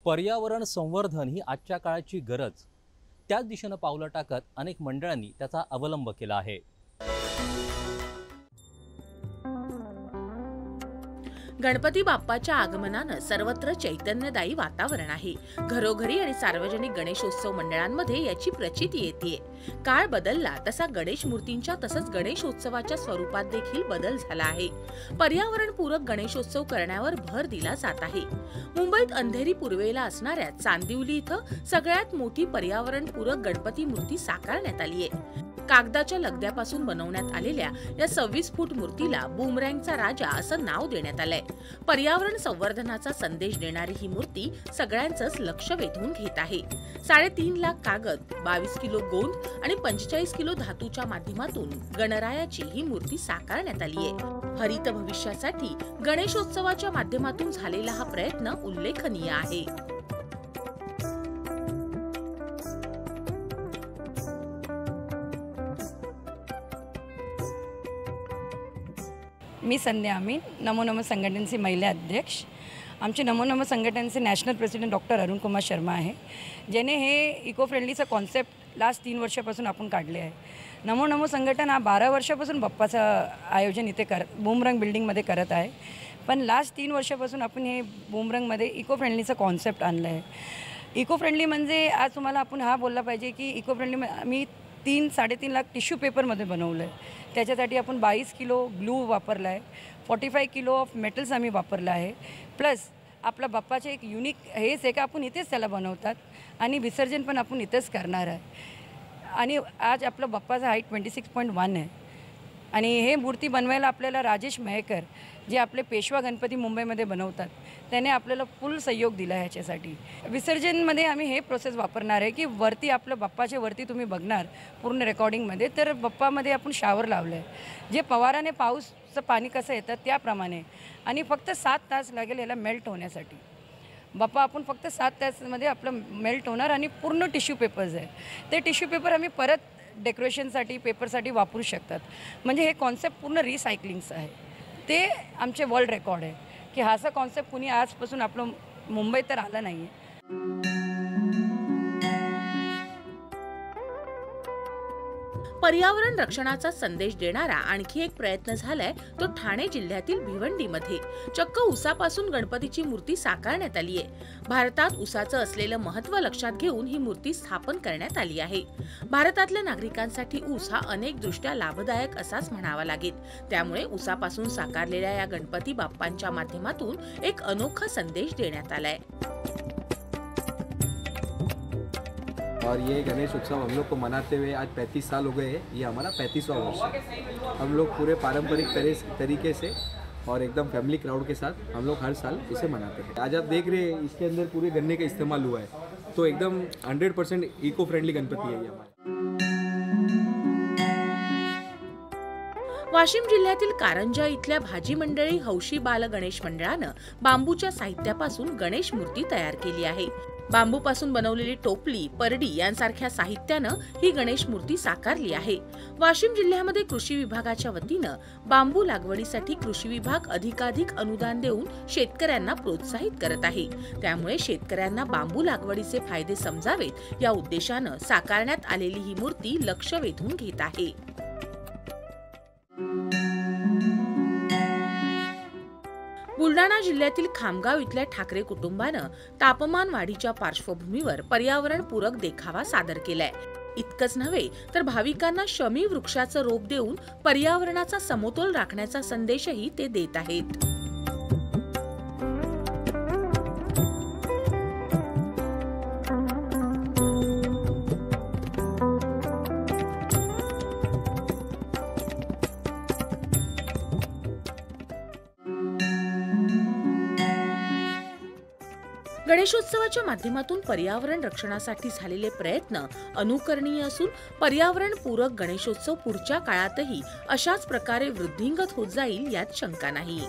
पर्यावरण संवर्धन ही आजच्या काळाची गरज, त्याच दिशेने पावलं टाकत अनेक मंडळांनी त्याचा अवलंब केला आहे। गणपती बाप्पाच्या आगमनानं सर्वत्र चैतन्यदायी वातावरण आहे। घरोघरी आणि सार्वजनिक गणेशोत्सव मंडळांमध्ये याची प्रचिती येते। काळ बदलला तसा गणेश मूर्तींच्या तसंच गणेशोत्सवाच्या स्वरूपात देखील बदल झाला आहे। पर्यावरणपूरक गणेशोत्सव करण्यावर भर दिला जात आहे। मुंबईत अंधेरी पूर्वेला असणाऱ्या चांदिवली इथं सगळ्यात मोठी पर्यावरणपूरक गणपती मूर्ती साकारण्यात आली आहे। कागदाच्या लगद्यापासून बनवण्यात आलेल्या या 26 फूट मूर्तीला बूमरँगचा राजा असं नाव देण्यात आलंय। पर्यावरण संवर्धनाचा संदेश देणारी ही मूर्ती सगळ्यांचंच लक्ष वेधून घेत आहे। 3.5 लाख कागद, 22 किलो गोंद आणि 45 किलो धातूच्या माध्यमातून गणरायाची ही मूर्ती साकारण्यात आली आहे। हरित भविष्यासाठी गणेशोत्सवाच्या माध्यमातून झालेला हा प्रयत्न उल्लेखनीय आहे। मी संध्या अमीन, नमो नमो संघटनेचे महिला अध्यक्ष। आमचे नमो नमो संघटनेचे national president doctor Arun Kumar Sharma आहे, ज्याने हे इको फ्रेंडलीचा कॉन्सेप्ट लास्ट 3 वर्षापासून आपण काढले आहे। नमो नमो संघटन हा 12 वर्षापासून बाप्पाचं आयोजन इथे बूमरंग बिल्डिंगमध्ये करत आहे, पण लास्ट 3 वर्षापासून आपण हे बूमरंगमध्ये इको फ्रेंडलीचा कॉन्सेप्ट आणलं आहे। इको फ्रेंडली म्हणजे आज तुम्हाला आपण हा बोलला पाहिजे की इको फ्रेंडली आम्ही 3-3.5 लाख टिश्यू पेपरमध्ये बनवलं आहे। त्याच्यासाठी आपण 22 किलो ग्लू वापरला आहे, 45 किलो ऑफ मेटल्स आम्ही वापरला आहे। प्लस आपला बाप्पाचे एक युनिक हेच आहे का आपण इथेच त्याला बनवतात आणि विसर्जन पण आपण इथेच करणार आहे। आणि आज आपला बाप्पाचा हाईट 26.1 आहे आणि हे मूर्ती बनवायला आपल्याला राजेश महेकर, जे आपले पेशवा गणपती मुंबईमध्ये बनवतात, त्याने आपल्याला फुल सहयोग दिला ह्याच्यासाठी। विसर्जनमध्ये आम्ही हे प्रोसेस वापरणार आहे की वरती आपलं बाप्पाच्या वरती तुम्ही बघणार पूर्ण रेकॉर्डिंगमध्ये तर बाप्पामध्ये आपण शावर लावलं आहे, जे पवाराने पाऊसचं पाणी कसं येतं त्याप्रमाणे, आणि फक्त 7 तास लागेल याला मेल्ट होण्यासाठी। बाप्पा आपण फक्त 7 तासमध्ये आपलं मेल्ट होणार आणि पूर्ण टिश्यू पेपर्स आहे, ते टिश्यू पेपर आम्ही परत डेकोरेशनसाठी पेपरसाठी वापरू शकतात। म्हणजे हे कॉन्सेप्ट पूर्ण रिसायकलिंगचं आहे, ते आमचे वर्ल्ड रेकॉर्ड आहे की हा असा कॉन्सेप्ट कुणी आजपासून आपलं मुंबईत तर आला नाही आहे। पर्यावरण रक्षणाचा संदेश देणारा आणखी एक प्रयत्न झालाय तो ठाणे जिल्ह्यातील भिवंडीमध्ये। चक्क ऊसापासून गणपतीची मूर्ती साकारण्यात आली आहे। भारतात ऊसाचं असलेलं महत्त्व लक्षात घेऊन ही मूर्ती स्थापन करण्यात आली आहे। भारतातल्या नागरिकांसाठी ऊस हा अनेक दृष्ट्या लाभदायक असाच म्हणावा लागेल, त्यामुळे ऊसापासून साकारलेल्या या गणपती बाप्पांच्या माध्यमातून एक अनोखा संदेश देण्यात आलाय। और ये गणेश उत्सव हम लोग को मनाते हुए आज 35 साल हो गए हैं। ये हमारा 35वां वर्ष है। हम लोग पूरे पारंपरिक तरीके से और एकदम फैमिली क्राउड के साथ हम लोग हर साल इसे मनाते हैं। आज आप देख रहे हैं इसके अंदर पूरे गन्ने का इस्तेमाल हुआ है, तो एकदम 100% इको फ्रेंडली गणपति है ये हमारा। वाशिम जिल्ह्यातील कारंजा इथल्या भाजी मंडळी हौशी बाल गणेश मंडळानं बांबूच्या साहित्यापासून गणेश मूर्ती तयार केली आहे। बांबूपासून बनवलेली टोपली, परडी यांसारख्या साहित्यानं ही गणेश मूर्ती साकारली आहे। वाशिम जिल्ह्यामध्ये कृषी विभागाच्या वतीनं बांबू लागवडीसाठी कृषी विभाग अधिकाधिक अनुदान देऊन शेतकऱ्यांना प्रोत्साहित करत आहे, त्यामुळे शेतकऱ्यांना बांबू लागवडीचे फायदे समजावेत या उद्देशानं साकारण्यात आलेली ही मूर्ती लक्ष वेधून घेत आहे। बुलडाणा जिल्ह्यातील खामगाव इथल्या ठाकरे कुटुंबानं तापमान वाढीच्या पार्श्वभूमीवर पर्यावरणपूरक देखावा सादर केलाय। इतकंच नव्हे तर भाविकांना शमी वृक्षाचं रोप देऊन पर्यावरणाचा समतोल राखण्याचा संदेशही ते देत आहेत। गणेशोत्सवाच्या माध्यमातून पर्यावरण रक्षणासाठी झालेले प्रयत्न अनुकरणीय असून पर्यावरणपूरक गणेशोत्सव पुढच्या काळातही अशाच प्रकारे वृद्धिंगत होत जाईल यात शंका नाही।